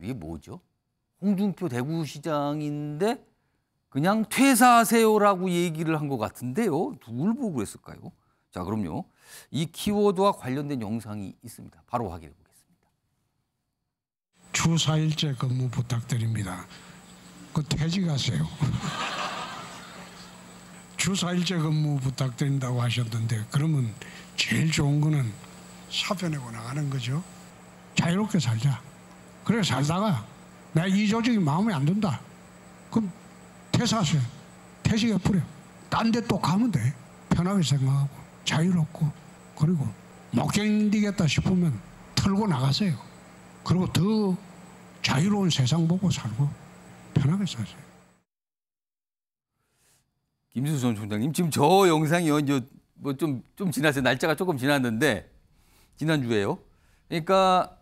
이게 뭐죠? 홍준표 대구시장인데 그냥 퇴사하세요라고 얘기를 한 것 같은데요. 누굴 보고 그랬을까요? 자, 그럼요. 이 키워드와 관련된 영상이 있습니다. 바로 확인해 보겠습니다. 주 4일째 근무 부탁드립니다. 그 퇴직하세요. 주 4일째 근무 부탁드린다고 하셨는데 그러면 제일 좋은 거는 사표내고 나가는 거죠. 자유롭게 살자. 그래 살다가 내가 이 조직이 마음에 안 든다. 그럼 퇴사하세요. 퇴직해버려. 딴 데 또 가면 돼. 편하게 생각하고 자유롭고 그리고 못 견디겠다 싶으면 털고 나가세요. 그리고 더 자유로운 세상 보고 살고 편하게 사세요. 김진수 전 총장님, 지금 저 영상이요. 이제 뭐 좀 지났어요. 날짜가 조금 지났는데 지난주에요. 그러니까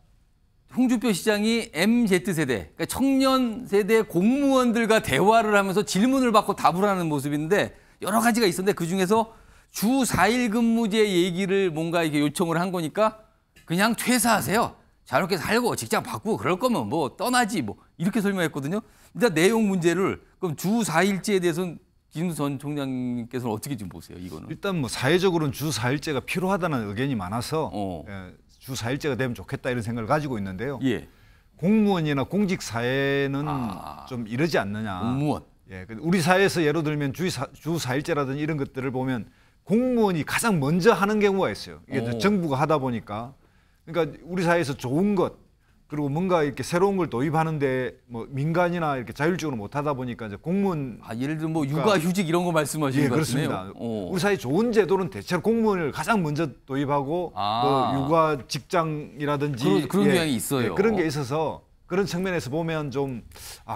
홍준표 시장이 MZ세대, 그러니까 청년 세대 공무원들과 대화를 하면서 질문을 받고 답을 하는 모습인데 여러 가지가 있었는데 그중에서 주 4일 근무제 얘기를 뭔가 이렇게 요청을 한 거니까 그냥 퇴사하세요. 자유롭게 살고 직장 바꾸고 그럴 거면 뭐 떠나지 뭐 이렇게 설명했거든요. 일단 내용 문제를 그럼 주 4일제에 대해서는 김 전 총장님께서는 어떻게 좀 보세요, 이거는? 일단 뭐 사회적으로는 주 4일제가 필요하다는 의견이 많아서 주 4일제가 되면 좋겠다 이런 생각을 가지고 있는데요. 예. 공무원이나 공직 사회는 좀 이러지 않느냐. 공무원. 예. 우리 사회에서 예를 들면 주 4일제라든지 이런 것들을 보면 공무원이 가장 먼저 하는 경우가 있어요. 이게 정부가 하다 보니까. 그러니까 우리 사회에서 좋은 것 그리고 뭔가 이렇게 새로운 걸 도입하는데 뭐 민간이나 이렇게 자율적으로 못 하다 보니까 이제 공무원 예를 들면 뭐 육아휴직 이런 거 말씀하시는 것 같네요. 그렇습니다. 우리 사회 좋은 제도는 대체로 공무원을 가장 먼저 도입하고 뭐 육아 직장이라든지 그런 경향이 있어요. 그런 게 있어서 그런 측면에서 보면 좀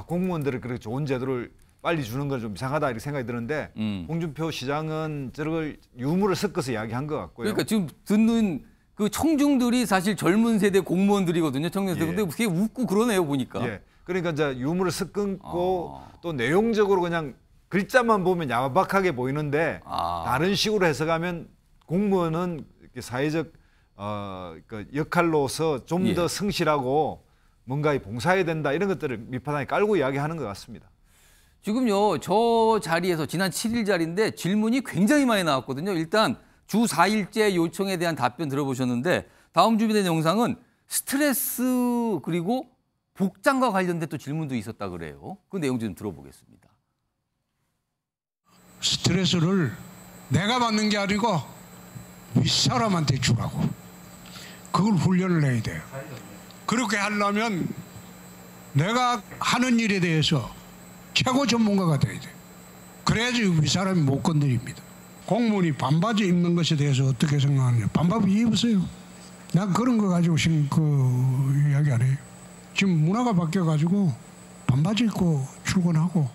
공무원들을 그렇게 좋은 제도를 빨리 주는 건 좀 이상하다 이렇게 생각이 드는데 홍준표 시장은 저걸 유무를 섞어서 이야기한 것 같고요. 그러니까 지금 듣는 그 청중들이 사실 젊은 세대 공무원들이거든요. 청년 세대. 근데 그게 웃고 그러네요, 보니까. 예. 그러니까 이제 유무를 섞고 또 내용적으로 그냥 글자만 보면 야박하게 보이는데 다른 식으로 해석하면 공무원은 이렇게 사회적 그 역할로서 좀 더 성실하고 뭔가에 봉사해야 된다 이런 것들을 밑바닥에 깔고 이야기하는 것 같습니다. 지금요, 저 자리에서 지난 7일 자리인데 질문이 굉장히 많이 나왔거든요. 일단 주 4일제 요청에 대한 답변 들어보셨는데 다음 준비된 영상은 스트레스 그리고 복장과 관련된 또 질문도 있었다 그래요. 그 내용 좀 들어보겠습니다. 스트레스를 내가 받는 게 아니고 윗사람한테 주라고. 그걸 훈련을 해야 돼요. 그렇게 하려면 내가 하는 일에 대해서 최고 전문가가 돼야 돼요. 그래야지 윗사람이 못 건드립니다. 공무원이 반바지 입는 것에 대해서 어떻게 생각하느냐. 반바지 입으세요. 난 그런 거 가지고 이야기 안 해요. 지금 문화가 바뀌어가지고 반바지 입고 출근하고.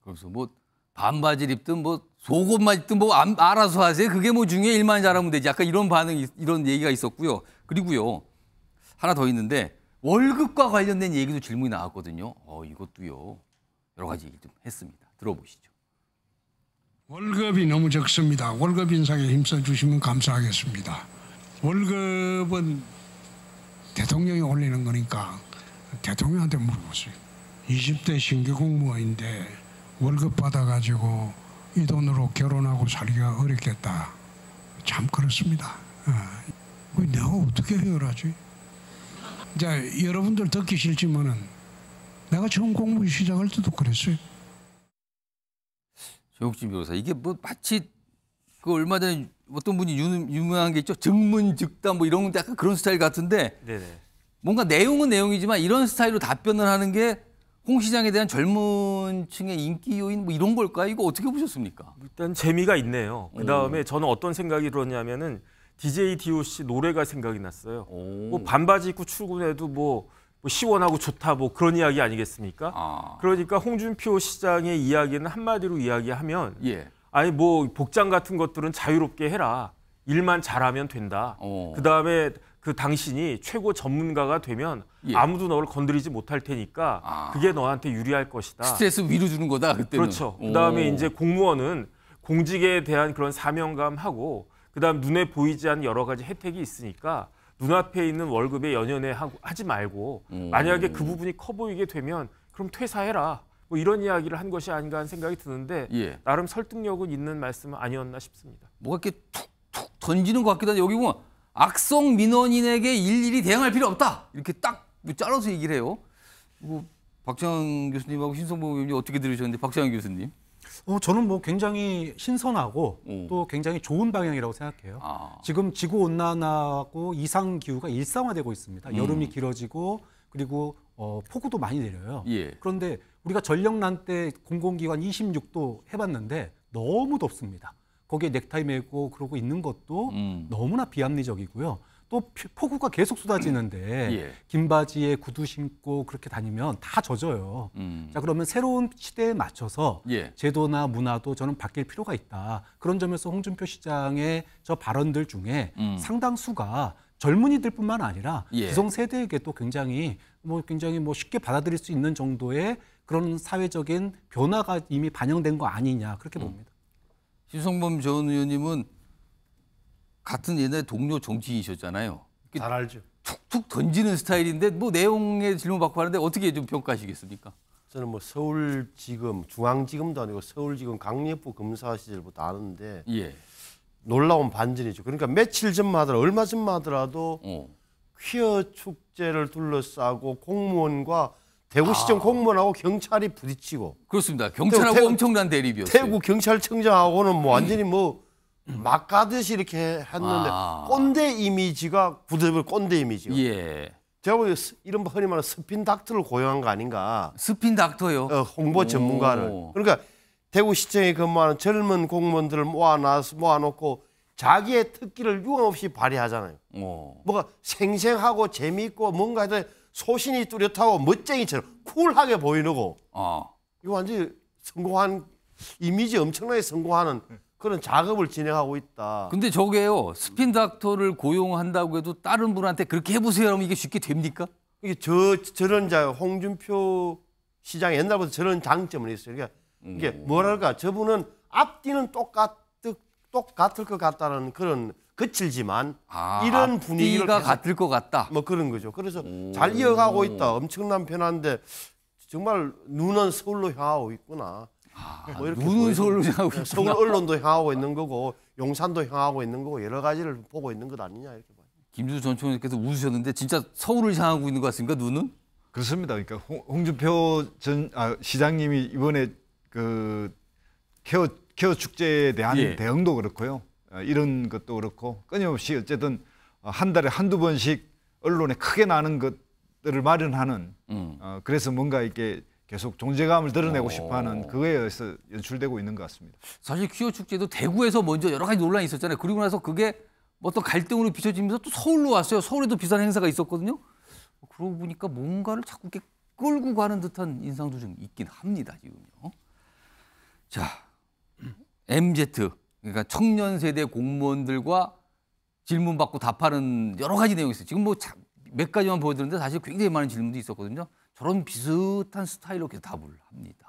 그래서 뭐 반바지를 입든 뭐 속옷만 입든 뭐 알아서 하세요. 그게 뭐 중요해. 일만 잘하면 되지. 약간 이런 반응, 이런 얘기가 있었고요. 그리고요. 하나 더 있는데 월급과 관련된 얘기도 질문이 나왔거든요. 이것도요. 여러 가지 얘기 좀 했습니다. 들어보시죠. 월급이 너무 적습니다. 월급 인상에 힘써 주시면 감사하겠습니다. 월급은 대통령이 올리는 거니까 대통령한테 물어보세요. 20대 신규 공무원인데 월급 받아가지고 이 돈으로 결혼하고 살기가 어렵겠다. 참 그렇습니다. 내가 어떻게 해결하지? 이제 여러분들 듣기 싫지만은 내가 처음 공무원 시작할 때도 그랬어요. 조혁진 변호사, 이게 뭐 마치 그 얼마 전에 어떤 분이 유명한 게 있죠. 증문즉답 뭐 이런 약간 그런 스타일 같은데 네네. 뭔가 내용은 내용이지만 이런 스타일로 답변을 하는 게 홍 시장에 대한 젊은 층의 인기 요인 뭐 이런 걸까요? 이거 어떻게 보셨습니까? 일단 재미가 있네요. 그다음에 저는 어떤 생각이 들었냐면은 DJ DOC 노래가 생각이 났어요. 뭐 반바지 입고 출근해도 뭐 시원하고 좋다 뭐 그런 이야기 아니겠습니까? 그러니까 홍준표 시장의 이야기는 한마디로 이야기하면 아니 뭐 복장 같은 것들은 자유롭게 해라. 일만 잘하면 된다. 그다음에 그 당신이 최고 전문가가 되면 아무도 너를 건드리지 못할 테니까 그게 너한테 유리할 것이다. 스트레스 위로 주는 거다 그때는. 그렇죠. 그다음에 이제 공무원은 공직에 대한 그런 사명감하고 그다음 눈에 보이지 않는 여러 가지 혜택이 있으니까 눈앞에 있는 월급에 연연해 하지 말고 만약에 그 부분이 커 보이게 되면 그럼 퇴사해라. 뭐 이런 이야기를 한 것이 아닌가 하는 생각이 드는데 예. 나름 설득력은 있는 말씀은 아니었나 싶습니다. 뭐가 이렇게 툭툭 던지는 것 같기도 한데 여기 보면 악성 민원인에게 일일이 대응할 필요 없다. 이렇게 딱 잘라서 얘기를 해요. 박찬 교수님하고 신성범 의원님 어떻게 들으셨는데 박찬 교수님? 저는 뭐 굉장히 신선하고 또 굉장히 좋은 방향이라고 생각해요. 지금 지구 온난화하고 이상 기후가 일상화되고 있습니다. 여름이 길어지고 그리고 폭우도 많이 내려요. 예. 그런데 우리가 전력난 때 공공기관 26도 해봤는데 너무 덥습니다. 거기에 넥타이 메고 그러고 있는 것도 너무나 비합리적이고요. 또 폭우가 계속 쏟아지는데 예. 긴 바지에 구두 신고 그렇게 다니면 다 젖어요. 자, 그러면 새로운 시대에 맞춰서 예. 제도나 문화도 저는 바뀔 필요가 있다. 그런 점에서 홍준표 시장의 저 발언들 중에 상당수가 젊은이들뿐만 아니라 예. 기성세대에게도 굉장히 쉽게 받아들일 수 있는 정도의 그런 사회적인 변화가 이미 반영된 거 아니냐 그렇게 봅니다. 신성범 전 의원님은 같은 옛날 동료 정치인이셨잖아요. 잘 알죠. 툭툭 던지는 스타일인데 뭐 내용에 질문 받고 하는데 어떻게 좀 평가하시겠습니까? 저는 뭐 서울지검, 중앙지검도 아니고 서울지검 강력부 검사 시절부터 아는데 예. 놀라운 반전이죠. 그러니까 며칠 전만 하더라도 얼마 전만 하더라도 퀴어 축제를 둘러싸고 공무원과 대구시청 공무원하고 경찰이 부딪히고 그렇습니다. 경찰하고 엄청난 대립이었어요. 대구 경찰청장하고는 뭐 완전히 뭐 막 가듯이 이렇게 했는데 꼰대 이미지가 부들부들 꼰대 이미지가. 예. 제가 보기에 이런 흔히 말하는 스핀 닥터를 고용한 거 아닌가. 스핀 닥터요. 홍보 전문가를. 그러니까 대구시청에 근무하는 젊은 공무원들을 모아놓고 자기의 특기를 유감없이 발휘하잖아요. 뭐가 생생하고 재미있고 뭔가 해도 소신이 뚜렷하고 멋쟁이처럼 쿨하게 보이고 이거 완전히 성공한 이미지 엄청나게 성공하는 그런 작업을 진행하고 있다. 근데 저게요. 스핀 닥터를 고용한다고 해도 다른 분한테 그렇게 해보세요 하면 이게 쉽게 됩니까? 이게 저런 홍준표 시장 옛날부터 저런 장점은 있어요. 그러니까 이게 뭐랄까 저분은 앞뒤는 똑같을 것 같다는 그런 거칠지만 이런 분위기가 같을 것 같다. 뭐 그런 거죠. 그래서 잘 이어가고 있다. 엄청난 변화인데 정말 눈은 서울로 향하고 있구나. 뭐 이렇게 눈은 서울로 향하고 있구나. 서울 언론도 향하고 있는 거고 용산도 향하고 있는 거고 여러 가지를 보고 있는 것 아니냐 이렇게 봐요. 김주수 전 총리께서 웃으셨는데 진짜 서울을 향하고 있는 것 같습니까? 눈은? 그렇습니다. 그러니까 홍준표 시장님이 이번에 그 케어 축제에 대한 예. 대응도 그렇고요. 이런 것도 그렇고 끊임없이 어쨌든 한 달에 한두 번씩 언론에 크게 나는 것들을 마련하는 그래서 뭔가 이렇게 계속 존재감을 드러내고 싶어하는 그거에 의해서 연출되고 있는 것 같습니다. 사실 퀴어 축제도 대구에서 먼저 여러 가지 논란이 있었잖아요. 그리고 나서 그게 어떤 갈등으로 비춰지면서 또 서울로 왔어요. 서울에도 비슷한 행사가 있었거든요. 그러고 보니까 뭔가를 자꾸 이렇게 끌고 가는 듯한 인상도 좀 있긴 합니다. 지금요. 자, MZ 그러니까 청년 세대 공무원들과 질문 받고 답하는 여러 가지 내용이 있어요. 지금 뭐 몇 가지만 보여드렸는데 사실 굉장히 많은 질문도 있었거든요. 저런 비슷한 스타일로 계속 답을 합니다.